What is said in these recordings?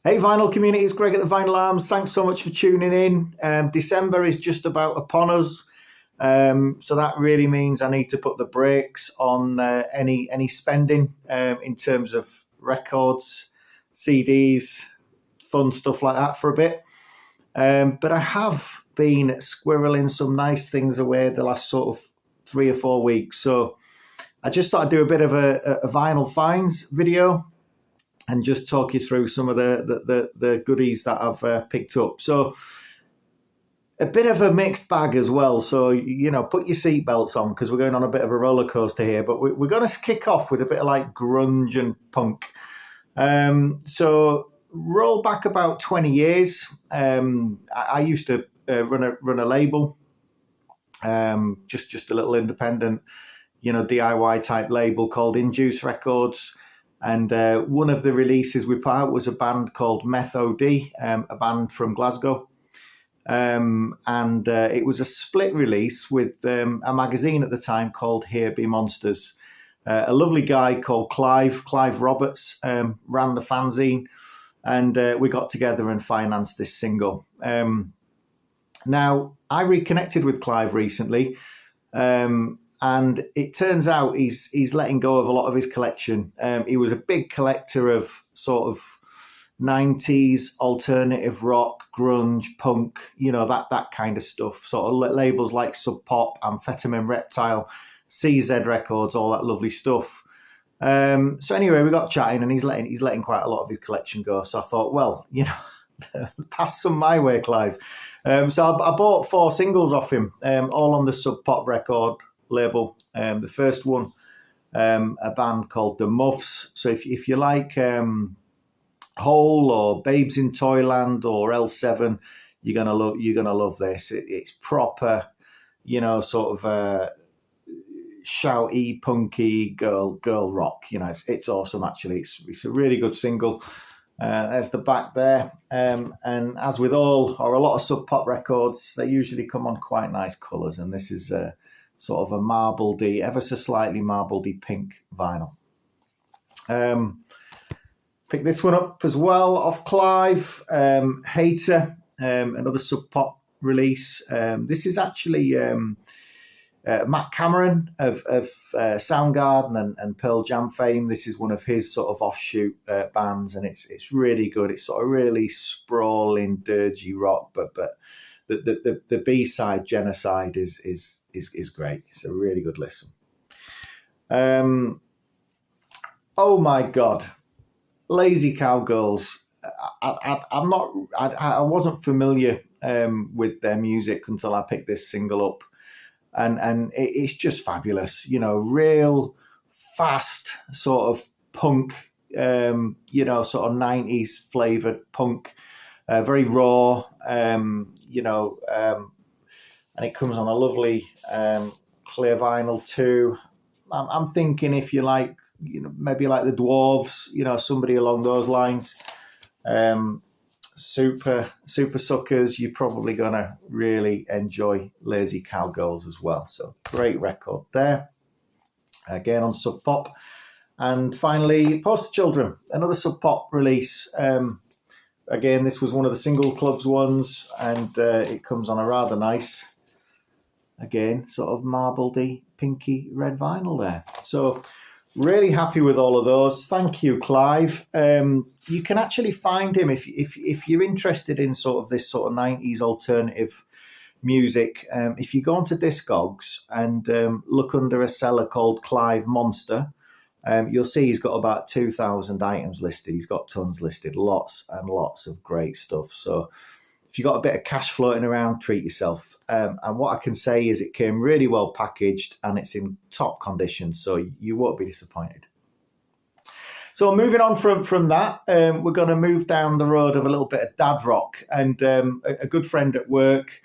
Hey, vinyl community, it's Greg at the Vinyl Arms. Thanks so much for tuning in. December is just about upon us. So that really means I need to put the brakes on any spending in terms of records, CDs, fun stuff like that for a bit. But I have been squirreling some nice things away the last sort of 3 or 4 weeks. So I just thought I'd do a bit of a vinyl finds video and just talk you through some of the goodies that I've picked up. So a bit of a mixed bag as well. So, put your seatbelts on because we're going on a bit of a roller coaster here. But we're going to kick off with a bit of like grunge and punk. So roll back about 20 years. I used to run a label, just a little independent, DIY type label called Induce Records. And one of the releases we put out was a band called Meth OD, a band from Glasgow. And it was a split release with a magazine at the time called Here Be Monsters. A lovely guy called Clive Roberts, ran the fanzine, and we got together and financed this single. Now, I reconnected with Clive recently, and it turns out he's letting go of a lot of his collection. He was a big collector of sort of 90s alternative rock, grunge, punk, that kind of stuff. Sort of labels like Sub Pop, Amphetamine Reptile, CZ Records, all that lovely stuff. So anyway, we got chatting, and he's letting quite a lot of his collection go. So I thought, well, pass some my way, Clive. So I bought 4 singles off him, all on the Sub Pop record label. The first one, a band called The Muffs. So if you like Hole or Babes in Toyland or L7, you're gonna love this. It's proper, sort of shouty, punky girl rock. It's awesome. Actually, it's a really good single. There's the back there, and as with a lot of Sub Pop records, they usually come on quite nice colours, and this is sort of a marbledy, ever so slightly marbledy pink vinyl. Pick this one up as well off Clive, Hater, another Sub Pop release. This is actually Matt Cameron of Soundgarden and Pearl Jam fame. This is one of his sort of offshoot bands, and it's really good. It's sort of really sprawling, dirgy rock, but the B-side, Genocide, is great. It's a really good listen. Oh my God, Lazy Cowgirls. I wasn't familiar with their music until I picked this single up, and it's just fabulous. Real fast sort of punk, sort of 90s flavored punk. Very raw, and it comes on a lovely clear vinyl too. I'm thinking if you like, maybe like the Dwarves, somebody along those lines, super suckers, you're probably gonna really enjoy Lazy Cowgirls as well. So great record there, again on Sub Pop. And finally, Poster Children, another Sub Pop release. Again, this was one of the Single Clubs ones, and it comes on a rather nice, again, sort of marbledy, pinky red vinyl there. So really happy with all of those. Thank you, Clive. You can actually find him if you're interested in sort of this sort of 90s alternative music. If you go onto Discogs and look under a seller called Clive Monster, you'll see he's got about 2,000 items listed. He's got tons listed, lots and lots of great stuff. So if you've got a bit of cash floating around, treat yourself. And what I can say is it came really well packaged and it's in top condition, so you won't be disappointed. So moving on from that, we're going to move down the road of a little bit of dad rock. And a good friend at work,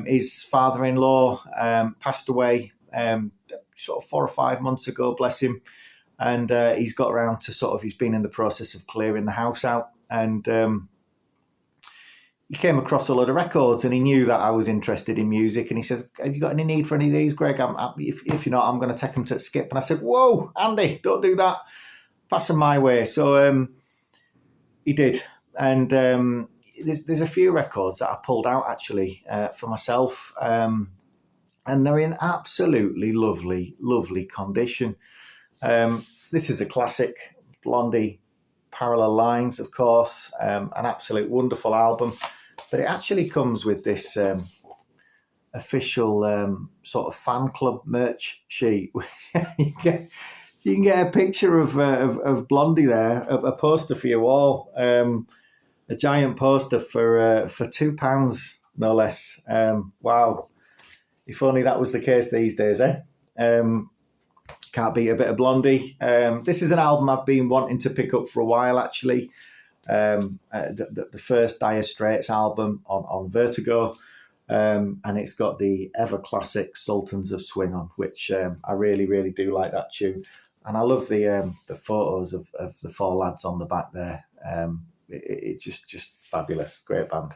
his father-in-law passed away sort of 4 or 5 months ago, bless him. And he's got around to he's been in the process of clearing the house out. And he came across a load of records, and he knew that I was interested in music. And he says, "Have you got any need for any of these, Greg? If you're not, I'm going to take them to Skip." And I said, "Whoa, Andy, don't do that. Pass them my way." So he did. And there's a few records that I pulled out actually for myself, and they're in absolutely lovely condition. This is a classic, Blondie, Parallel Lines, of course, an absolute wonderful album, but it actually comes with this official sort of fan club merch sheet. you can get a picture of Blondie there, a poster for your wall, a giant poster for £2, no less. Wow, if only that was the case these days, eh? Can't beat a bit of Blondie. This is an album I've been wanting to pick up for a while, actually. The first Dire Straits album on Vertigo. And it's got the ever classic Sultans of Swing on, which I really do like that tune. And I love the photos of the four lads on the back there. It's just fabulous, great band.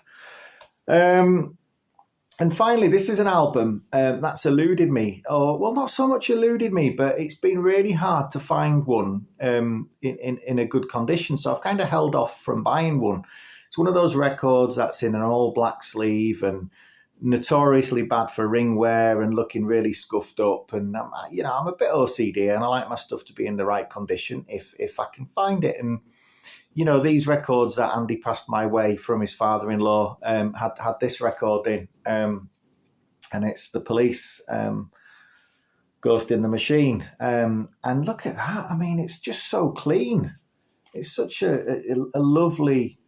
And finally, this is an album that's eluded me. Or, well, not so much eluded me, but it's been really hard to find one in a good condition. So I've kind of held off from buying one. It's one of those records that's in an all black sleeve and notoriously bad for ring wear and looking really scuffed up. And I'm a bit OCD and I like my stuff to be in the right condition if I can find it. And these records that Andy passed my way from his father-in-law had this record in, and it's The Police, Ghost in the Machine. And look at that. I mean, it's just so clean. It's such a lovely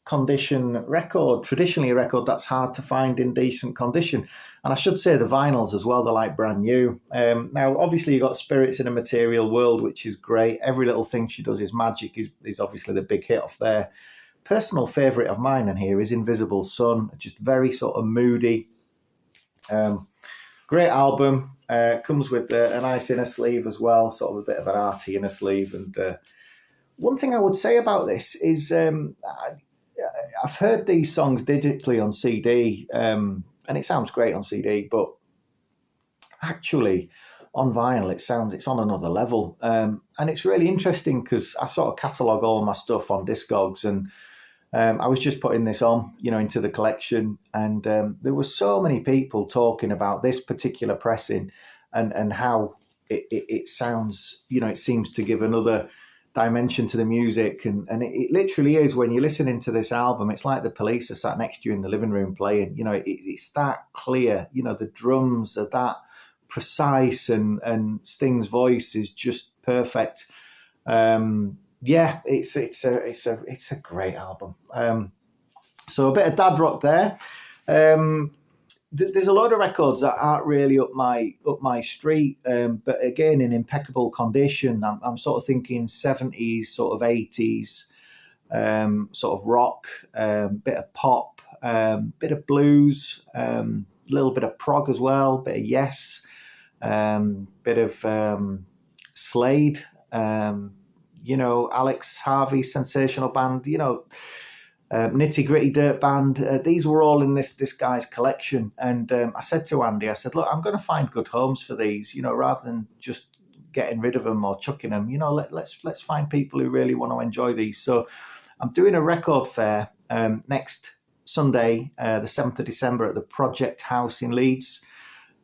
condition record, traditionally a record that's hard to find in decent condition. And I should say the vinyls as well, they're like brand new. Now, obviously, you've got Spirits in a Material World, which is great. Every Little Thing She Does Is Magic is obviously the big hit off there. Personal favourite of mine in here is Invisible Sun, just very sort of moody. Great album. Comes with a nice inner sleeve as well, sort of a bit of an arty inner sleeve. And one thing I would say about this is I've heard these songs digitally on CD, and it sounds great on CD, but actually on vinyl it's on another level. And it's really interesting because I sort of catalogue all my stuff on Discogs, and I was just putting this on, into the collection, and there were so many people talking about this particular pressing and how it sounds, it seems to give another dimension to the music, and it literally is. When you're listening to this album, it's like the Police are sat next to you in the living room playing. It's that clear. The drums are that precise, and Sting's voice is just perfect. It's a great album. So a bit of dad rock there. There's a lot of records that aren't really up my street, but again in impeccable condition. I'm sort of thinking 70s, sort of 80s, sort of rock, bit of pop, bit of blues, a little bit of prog as well, bit of Yes, bit of Slade, Alex Harvey, Sensational Band, Nitty Gritty Dirt Band. These were all in this guy's collection, and I said to Andy, I said, look, I'm going to find good homes for these, rather than just getting rid of them or chucking them. Let's find people who really want to enjoy these. So I'm doing a record fair next Sunday, the 7th of December, at the Project House in Leeds.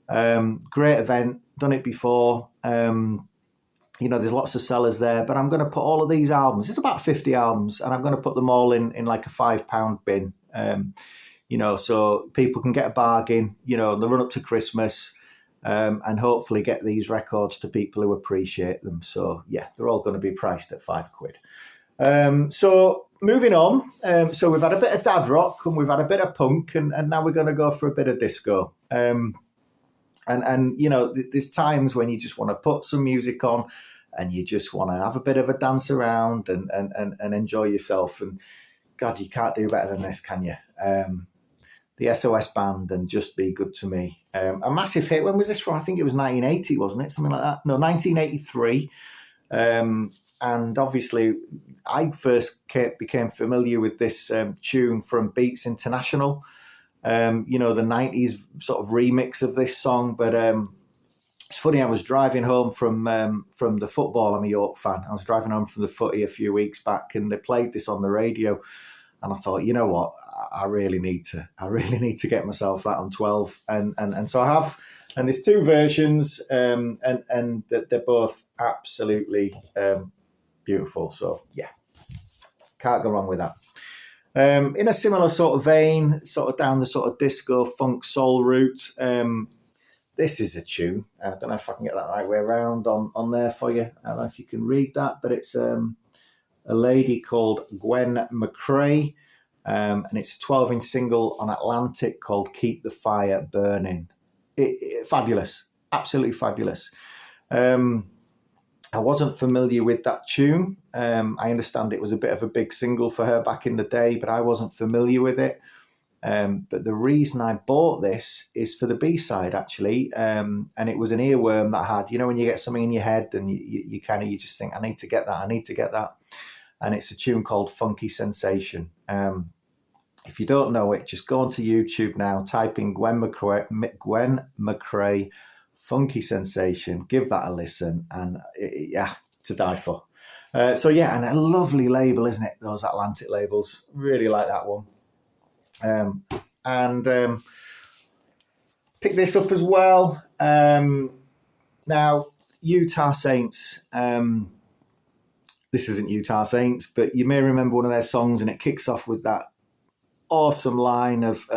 Great event, done it before. There's lots of sellers there, but I'm going to put all of these albums, it's about 50 albums, and I'm going to put them all in like a £5 bin, so people can get a bargain, the run up to Christmas, and hopefully get these records to people who appreciate them. So yeah, they're all going to be priced at £5. So moving on, so we've had a bit of dad rock and we've had a bit of punk, and now we're going to go for a bit of disco. And there's times when you just want to put some music on and you just want to have a bit of a dance around and enjoy yourself. And God, you can't do better than this, can you? The SOS Band and Just Be Good to Me. A massive hit. When was this from? I think it was 1980, wasn't it? Something like that. No, 1983. And obviously, I first became familiar with this tune from Beats International. The 90s sort of remix of this song. But it's funny, I was driving home from the football. I'm a York fan. I was driving home from the footy a few weeks back, and they played this on the radio. And I thought, you know what, I really need to get myself that on 12, and so I have. And there's two versions, and they're both absolutely beautiful. So yeah, can't go wrong with that. In a similar sort of vein, sort of down the sort of disco funk soul route, this is a tune. I don't know if I can get that right way around on there for you. I don't know if you can read that, but it's a lady called Gwen McCrae, and it's a 12-inch single on Atlantic called Keep the Fire Burning. Fabulous, absolutely fabulous. I wasn't familiar with that tune. I understand it was a bit of a big single for her back in the day, but I wasn't familiar with it. But the reason I bought this is for the B-side, actually. And it was an earworm that I had. You know, when you get something in your head and you just think, I need to get that. And it's a tune called Funky Sensation. If you don't know it, just go onto YouTube now, type in Gwen McCrae Funky Sensation, give that a listen, and yeah, to die for. So yeah, and a lovely label, isn't it? Those Atlantic labels, really like that one. And pick this up as well. Now, Utah Saints. This isn't Utah Saints, but you may remember one of their songs, and it kicks off with that awesome line of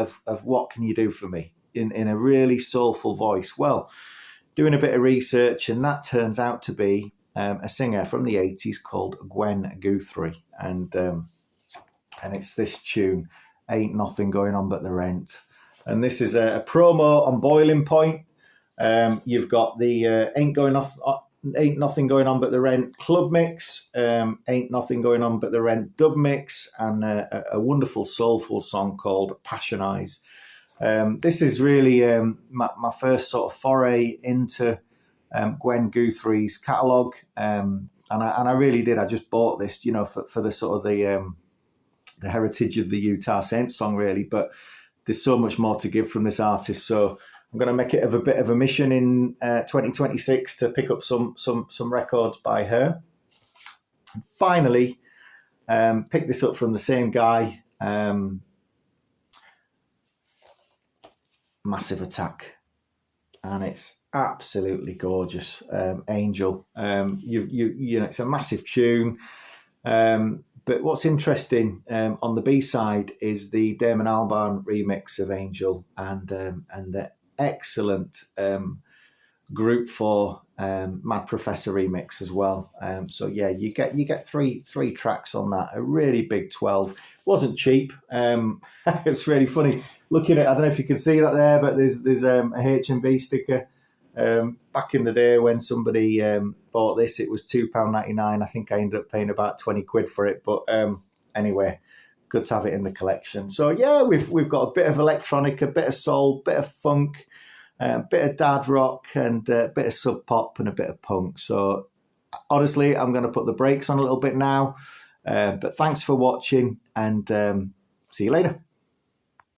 what can you do for me, in a really soulful voice. Well, doing a bit of research, and that turns out to be a singer from the 80s called Gwen Guthrie, and it's this tune, Ain't Nothing Going On But the Rent. And this is a promo on Boiling Point. You've got the Ain't Nothing Going On But the Rent club mix, Ain't Nothing Going On But the Rent dub mix, and a wonderful soulful song called Passion Eyes. This is really my first sort of foray into Gwen Guthrie's catalogue, and I really did. I just bought this, for the sort of the heritage of the Utah Saints song, really. But there's so much more to give from this artist, so I'm going to make it a bit of a mission in 2026 to pick up some records by her. And finally, pick this up from the same guy. Massive Attack, and it's absolutely gorgeous. Angel, it's a massive tune. But what's interesting on the B-side is the Damon Albarn remix of Angel, and the excellent Group 4 Mad Professor remix as well. So yeah, you get three tracks on that. A really big 12. Wasn't cheap. It's really funny looking at. I don't know if you can see that there, but there's a HMV sticker. Back in the day when somebody bought this, it was £2.99. I think I ended up paying about 20 quid for it. But anyway, good to have it in the collection. So yeah, we've got a bit of electronic, a bit of soul, bit of funk, a bit of dad rock, and a bit of sub pop and a bit of punk. So honestly, I'm going to put the brakes on a little bit now. But thanks for watching, and see you later.